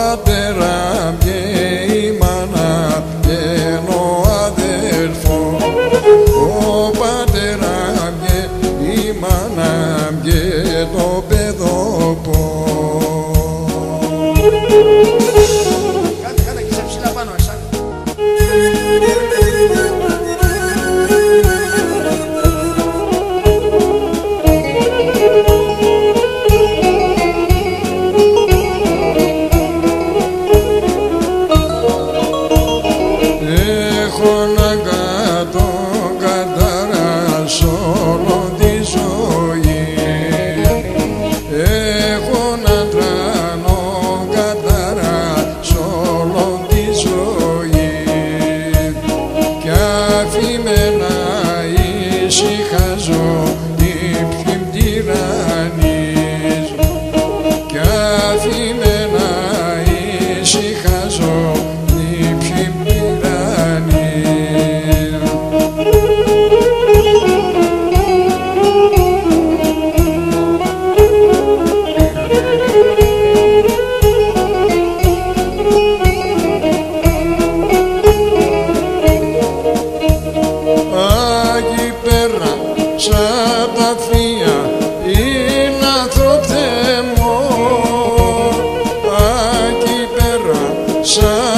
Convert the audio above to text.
πατέρα και η μάνα και ο αδελφός, ο πατέρα και η μάνα και το παιδόπο. Κάντε και σε ψηλά πάνω εσά. Έχω να κάτω κατάρα σ' όλο τη ζωή, έχω να τρανώ κατάρα σ' όλο τη ζωή, κι αφημένα ησυχάζω ήπιοι τυραννείς, κι αφημένα ησυχάζω ήπιοι τυραννείς. Άγιοι πέρα σαν τα θεία είναι ανθρωπτέμο, Άγιοι πέρα σαν